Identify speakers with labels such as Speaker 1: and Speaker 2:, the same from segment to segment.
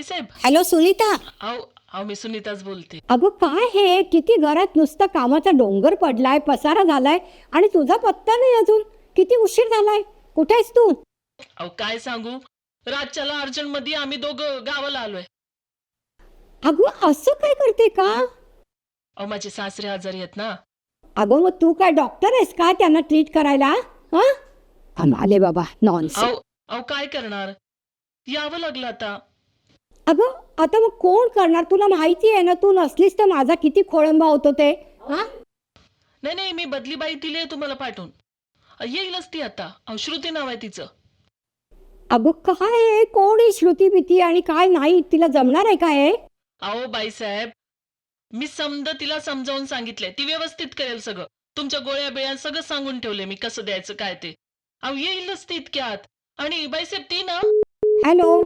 Speaker 1: बाईसाहेब.
Speaker 2: Hello Sunita.
Speaker 1: अहो अहो मी सुनीताच बोलते.
Speaker 2: अगं काय हे, किती घरात नुसता कामाचा डोंगर पडलाय, पसारा झालाय आणि तुझा पत्ता नाही अजून. किती उशीर झालाय, कुठे आहेस तू?
Speaker 1: अहो काय सांगू, रातच्याला अर्जंट मध्ये आम्ही दोघं गावाला आलोय.
Speaker 2: अगं असं काय करते का?
Speaker 1: अहो माझे सासरे आजारी आहेत ना.
Speaker 2: अगं मग तू काय डॉक्टर आहेस का त्यांना ट्रीट करायला? हा आले बाबा नॉनसेन्स.
Speaker 1: अहो अहो काय करणार, यावं लागलं आता.
Speaker 2: अगं आता मग कोण करणार? तुला माहिती आहे ना, तू नसलीस तर माझा किती खोळंबा होतो ते. हा
Speaker 1: नाही नाही, मी बदली बाई दिली तुम्हाला पाठवून. येईलच ती आता. अहो श्रुती नाव आहे तिचं.
Speaker 2: अगं काय आहे, कोण आहे श्रुती भीती आणि काय नाही, तिला जमणार आहे काय?
Speaker 1: अहो बाईसाहेब, मी तिला समजावून सांगितलंय, ती व्यवस्थित करेल सगळं. तुमच्या गोळ्या बिळ्या सगळं सांगून ठेवले मी, कसं द्यायचं काय ते. अहो येईलच ती इतक्यात. आणि बाईसाहेब ती ना.
Speaker 2: Hello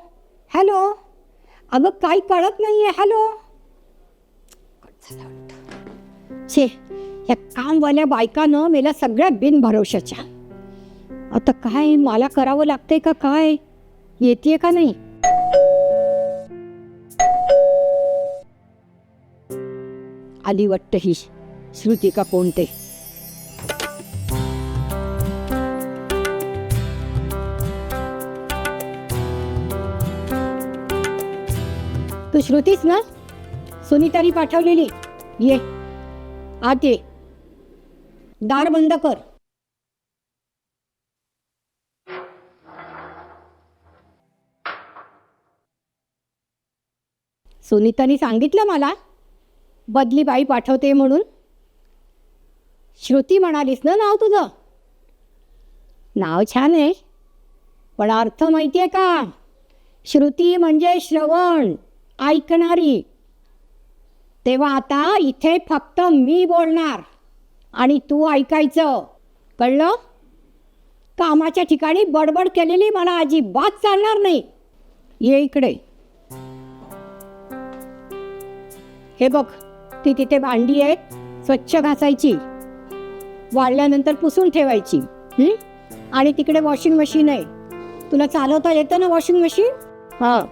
Speaker 2: hello. अगं काही कळत नाहीये. हॅलो. छे, या कामवाल्या बायकानं मेल्या सगळ्या बिनभरवशाच्या. आता काय मला करावं लागतंय का काय? येते का नाही? आली वाटतं ही श्रुती का कोणते. तू श्रुतीस ना? सुनीतानी पाठवलेली. ये आत ये, दार बंद कर. सुनीतानी सांगितलं मला बदली बाई पाठवते म्हणून. श्रुती म्हणालीस ना नाव तुझं? नाव छान आहे, पण अर्थ माहिती आहे का? श्रुती म्हणजे श्रवण, ऐकणारी. तेव्हा आता इथे फक्त मी बोलणार आणि तू ऐकायचं, कळलं? कामाच्या ठिकाणी बडबड केलेली मला अजिबात चालणार नाही. ये इकडे. हे बघ, ती तिथे भांडी आहे, स्वच्छ घासायची, वाळल्यानंतर पुसून ठेवायची. आणि तिकडे वॉशिंग मशीन आहे. तुला चालवता येतं ना वॉशिंग मशीन? हां,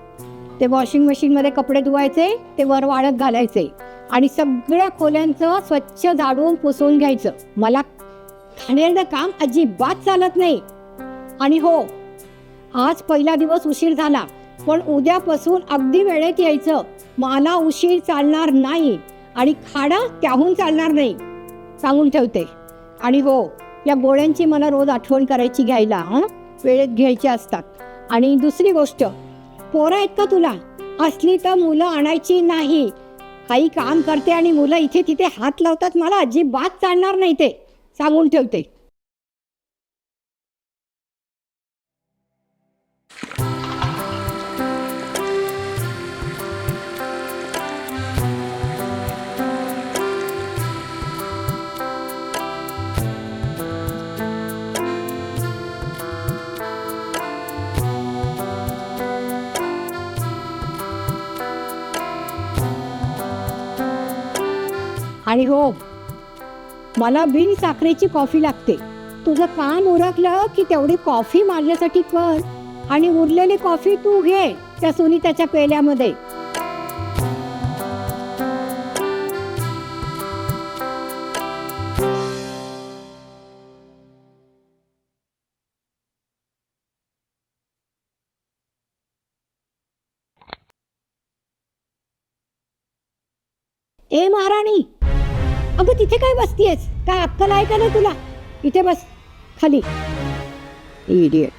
Speaker 2: ते वॉशिंग मशीनमध्ये कपडे धुवायचे, ते वर वाळत घालायचे आणि सगळ्या खोल्यांचं स्वच्छ झाडून पुसून घ्यायचं. मला घाणेरडं काम अजिबात चालत नाही. आणि हो, आज पहिला दिवस उशीर झाला, पण उद्यापासून अगदी वेळेत यायचं. मला उशीर चालणार नाही आणि खाडा त्याहून चालणार नाही, सांगून ठेवते. आणि हो, या गोळ्यांची मला रोज आठवण करायची घ्यायला. वेळेत घ्यायच्या असतात. आणि दुसरी गोष्ट, पोरं आहेत का तुला? असली तर मुलं आणायची नाही. काही काम करते आणि मुलं इथे तिथे हात लावतात, मला अजिबात चालणार नाही ते, सांगून ठेवते. आणि हो, मला बिन साखरेची कॉफी लागते. तुझं काम उरकलं की तेवढी कॉफी माझ्यासाठी कर आणि उरलेली कॉफी तू घे त्या सुनीताच्या पेल्यामध्ये. ए महाराणी, अगं तिथे काय बसतीयेस? काय अक्कल आहे का नाही तुला? इथे बस खाली. इडियट.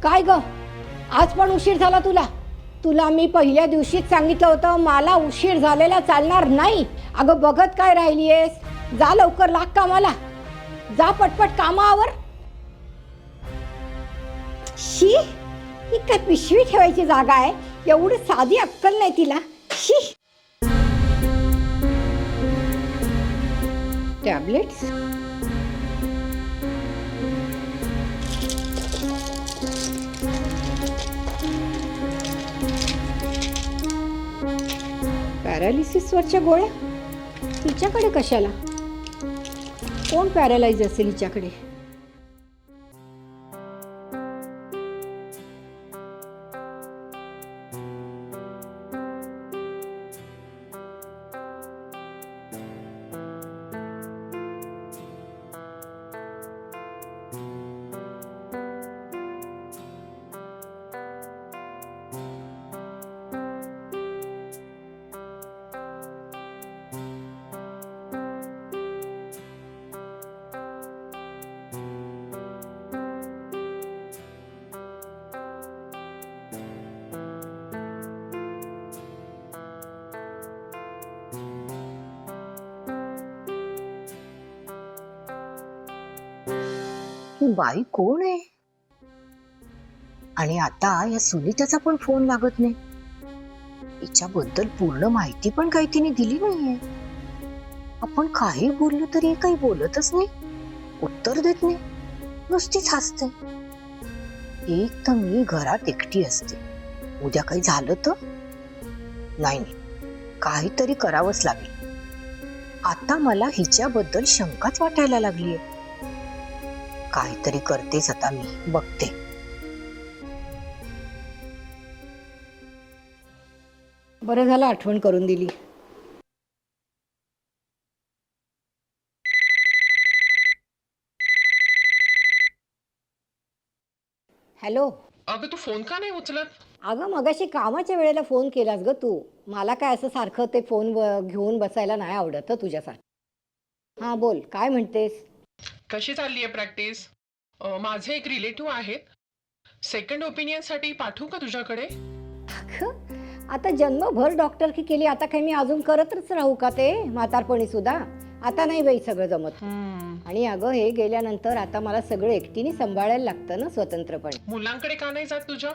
Speaker 2: काय ग, आज पण उशीर झाला तुला? तुला मी पहिल्या दिवशीच सांगितलं होतं मला उशीर झालेला चालणार नाही. अगं बघत काय राहिलीयेस? जा लवकर, लाग कामाला. जा पटपट कामावर. शी, ही काय पिशवी ठेवायची जागा आहे? एवढी साधी अक्कल नाही तिला. शी. टॅबलेट्स. पॅरालिसिसवरच्या गोळ्या हिच्याकडे कशाला? कोण पॅरालाइज असेल हिच्याकडे?
Speaker 3: ही बाई कोण आहे? आणि आता या सुनीताचा पण फोन लागत नाही. हिच्याबद्दल पूर्ण माहिती पण काही तिने दिली नाहीये. आपण काही बोललो तरी काही बोलतच नाही, उत्तर देत नाही, नुसतीच हसते. एक तर मी घरात एकटी असते, उद्या काही झालं तर नाही, काहीतरी करावंच लागेल. आता मला हिच्याबद्दल शंकाच वाटायला लागलीये. काहीतरी करतेच आता, मी बघते.
Speaker 2: बरं झालं आठवण करून दिली. हॅलो.
Speaker 1: अगं तू फोन का नाही उचलत?
Speaker 2: अगं मगाशी कामाच्या वेळेला फोन केलास ग तू. मला काय असं सारखं ते फोन घेऊन बसायला नाही आवडत हं तुझ्यासाठी. हां बोल, काय म्हणतेस?
Speaker 1: कशी चालली आहे प्रॅक्टिस? माझे एक रिलेटिव्ह आहेत, सेकंड ओपिनियन साठी पाठवू का तुझ्याकडे?
Speaker 2: अगं आता जन्मभर डॉक्टरकी केली, आता काही मी अजून करतच राहू का ते म्हातारपणी सुद्धा? आता नाही बाई सगळं जमत. आणि अगं हे गेल्यानंतर आता मला सगळं एकटीने सांभाळायला लागतं ना स्वतंत्रपणे.
Speaker 1: मुलांकडे का नाही जात तुझ्या?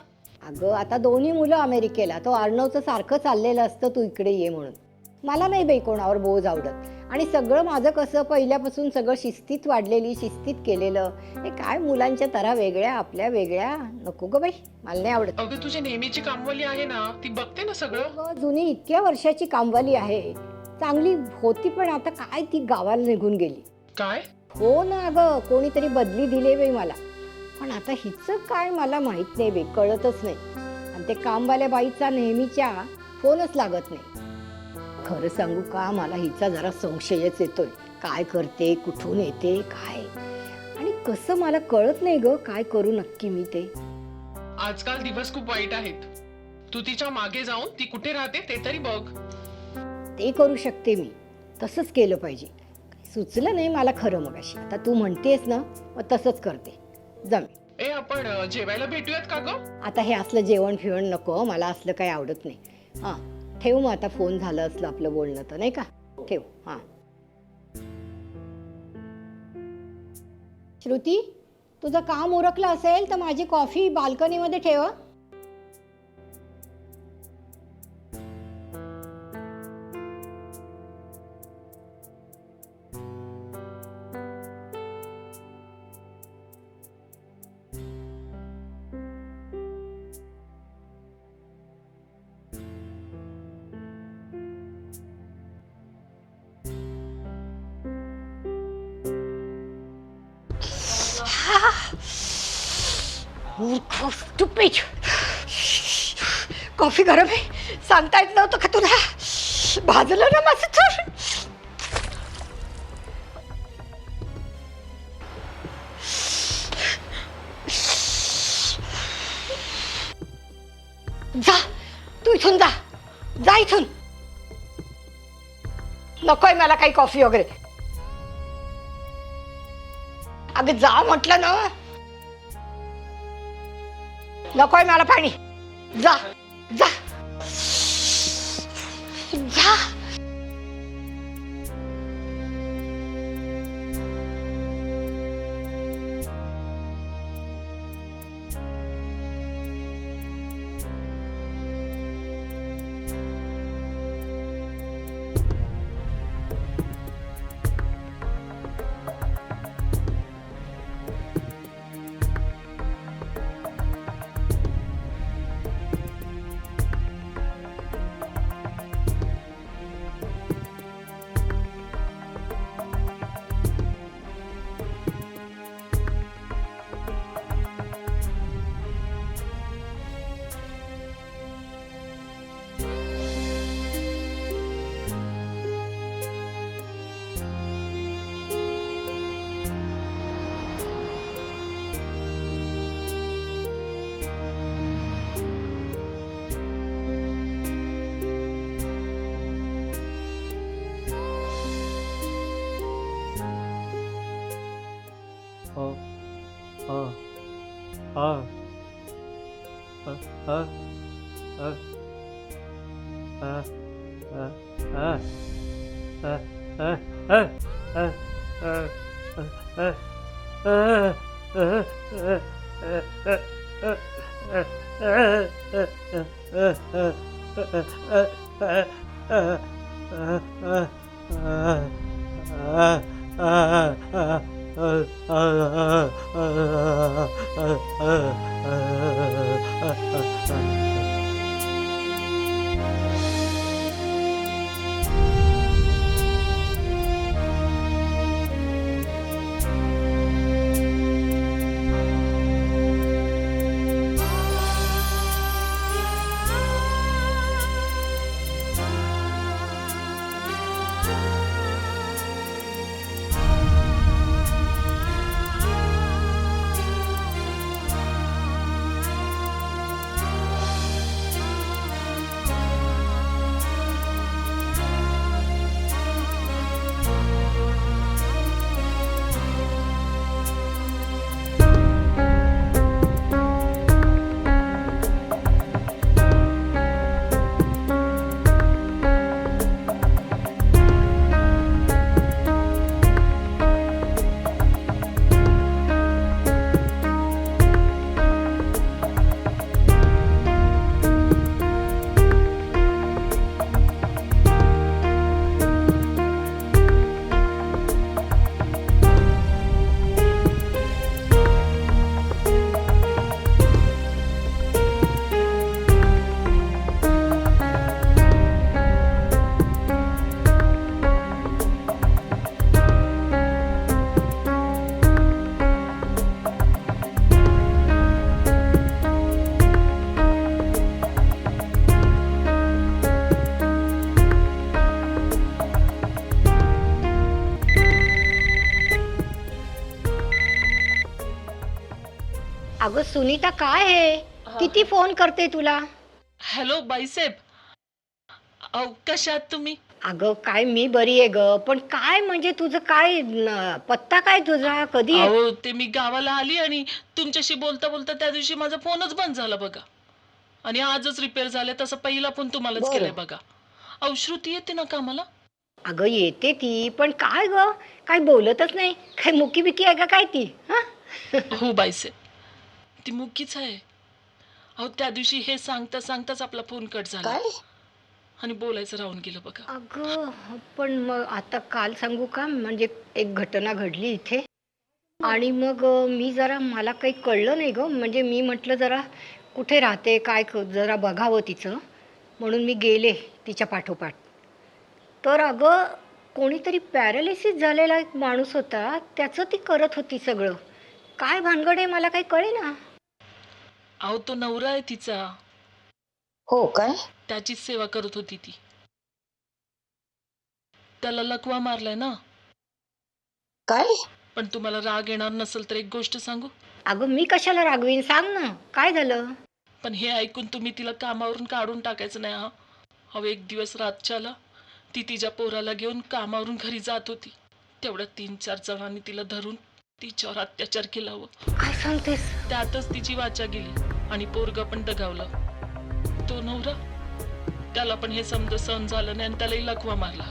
Speaker 2: अगं आता दोन्ही मुलं अमेरिकेला, तो अर्णवचं सारखं चाललेलं असतं तू इकडे ये म्हणून. मला नाही बाई कोणावर बोज आवडत. आणि सगळं माझं कसं पहिल्यापासून सगळं शिस्तीत वाढलेली, शिस्तीत केलेलं. हे काय मुलांच्या तरा वेगळ्या, आपल्या वेगळ्या, नको ग बाई, मला नाही आवडत.
Speaker 1: अगं तुझी नेहमीची कामवाली आहे ना, ती बघते ना सगळं.
Speaker 2: अगं, जुनी इतक्या वर्षाची कामवाली आहे, चांगली होती, पण आता काय ती गावाला निघून गेली.
Speaker 1: काय?
Speaker 2: हो ना अगं, कोणीतरी बदली दिली बाई मला. पण आता हिचं काय मला माहित नाही बाई, कळतच नाही. आणि ते कामवाल्या बाईचा नेहमीच्या फोनच लागत नाही. खरं सांगू का, मला हिचा जरा संशयच येतोय. काय करते, कुठून येते, काय, आणि कसं मला कळत नाही ग, काय करू नक्की मी ते.
Speaker 1: आजकाल दिवस खूप वाईट आहेत. तू तिच्या मागे जाऊन ती कुठे राहते ते तरी बघ.
Speaker 2: ते करू शकते मी, तसंच केलं पाहिजे. सुचलं नाही मला खरं मगाशी. आता तू म्हणतेस ना, मग तसंच करते. जमेल.
Speaker 1: आपण जेवायला भेटूयात का ग?
Speaker 2: आता हे असलं जेवण फिवण नको, मला असलं काही आवडत नाही. हां ठेव मग, आता फोन झालं असलं आपलं बोलणं तर, नाही का? ठेव. हां श्रुती, तुझं काम उरकलं असेल तर माझी कॉफी बाल्कनीमध्ये ठेव. कॉफी गरम आहे, सांगता येत नव्हतं का तुला? भाजलं ना माझं तर. जा तू इथून, जा जा इथून. नकोय मला काही कॉफी वगैरे. अगं जा म्हटलं ना, नकोय मला पाणी. जा जा जा. अगं सुनीता, काय आहे? किती फोन करते तुला.
Speaker 1: हॅलो बाईसाहेब, अहो कशा आहात तुम्ही?
Speaker 2: अगं काय, मी बरी आहे ग, पण काय म्हणजे तुझं काय पत्ता काय तुझा, कधी आहे?
Speaker 1: अहो ते मी गावाला आली आणि तुमच्याशी बोलता बोलता त्या दिवशी माझा फोनच बंद झाला बघा. आणि आजच रिपेअर झाले, तसं पहिला फोन तुम्हालाच
Speaker 2: बरं.
Speaker 1: केलाय बघा. अहो श्रुती येते ना कामाला?
Speaker 2: अगं येते ती, पण काय ग, काय बोलतच नाही. काय मुकी बिकी आहे का काय ती? हा?
Speaker 1: हो बाईसाहेब, ती मुकीच आहे. अहो त्या दिवशी हे सांगता सांगताच आपला फोन कट झाला
Speaker 3: काय
Speaker 1: आणि बोलायचं राहून गेलं बघा.
Speaker 2: अगं पण मग आता काल सांगू का, म्हणजे एक घटना घडली इथे. आणि मग मी जरा, मला काही कळलं नाही ग, म्हणजे मी म्हटलं जरा कुठे राहते काय, जरा बघावं तिचं, म्हणून मी गेले तिच्या पाठोपाठ. तर अगं कोणीतरी पॅरालिसिस झालेला एक माणूस होता, त्याचं ती करत होती सगळं. काय भानगड आहे मला काही कळेना.
Speaker 1: अहो तो नवरा आहे तिचा,
Speaker 3: हो काय
Speaker 1: त्याचीच सेवा करत होती ती. त्याला लकवा मारलाय ना.
Speaker 3: काय
Speaker 1: पण तुम्हाला राग येणार नसेल तर एक गोष्ट सांगू?
Speaker 2: अगं मी कशाला रागवीन, सांग ना काय झालं.
Speaker 1: पण हे ऐकून तुम्ही तिला कामावरून काढून टाकायचं नाही हा. अहो एक दिवस रातच्याला ती तिच्या पोराला घेऊन कामावरून घरी जात होती. तेवढ्या 3-4 जणांनी तिला धरून तिच्यावर अत्याचार केला हो.
Speaker 2: काय सांगतेस?
Speaker 1: त्यातच तिची वाचा गेली आणि पोरग पण दगावलं. तो नवरा, त्याला पण हे समज सहन झालं नाही आणि त्यालाही लकवा मारला.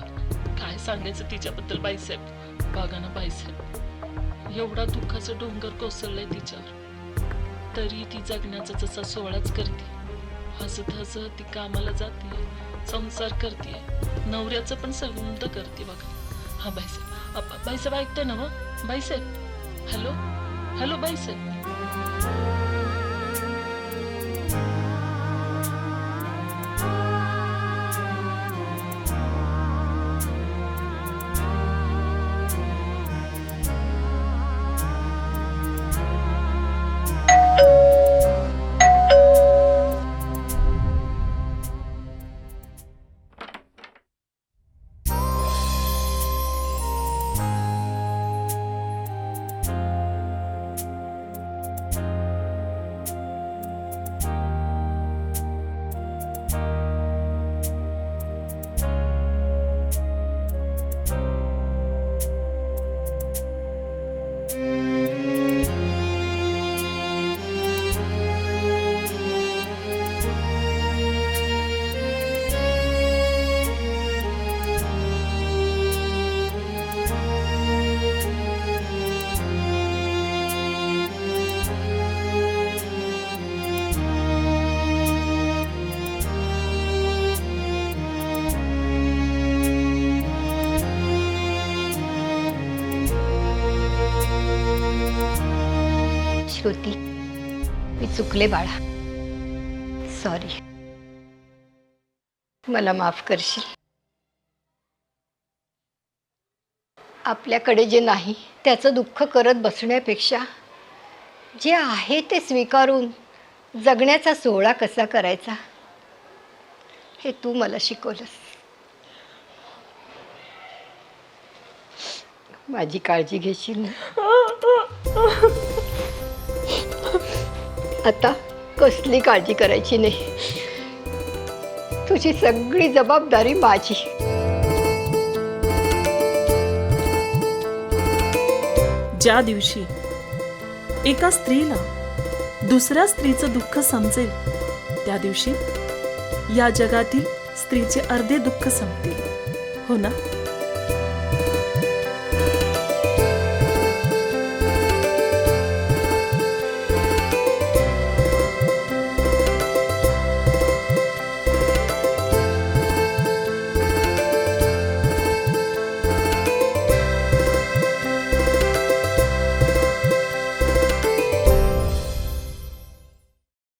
Speaker 1: काय सांगायचं तिच्याबद्दल बाईसाहेब. बघा ना बाईसाहेब, एवढा दुःखाचा डोंगर कोसळलाय तिच्यावर, तरी ती जगण्याचा जसा सोहळाच करते. हसत हसत ती कामाला जाते, संसार करते, नवऱ्याचं पण संबंध करते बघा. हा बाईसाहेब, बाईसाहेब ऐकते ना मग बाईसाहेब? हॅलो हॅलो बाईसाहेब.
Speaker 4: श्रुती, मी चुकले बाळा. सॉरी. मला माफ करशील. आपल्याकडे जे नाही त्याचं दुःख करत बसण्यापेक्षा जे आहे ते स्वीकारून जगण्याचा सोहळा कसा करायचा हे तू मला शिकवलंस. माझी काळजी घेशील ना? आता कसली काळजी करायची नाही. तुझी सगळी जबाबदारी माझी.
Speaker 1: ज्या दिवशी एका स्त्रीला दुसऱ्या स्त्रीचं दुःख समजेल त्या दिवशी या जगातील स्त्रीचे अर्धे दुःख संपतील. हो ना?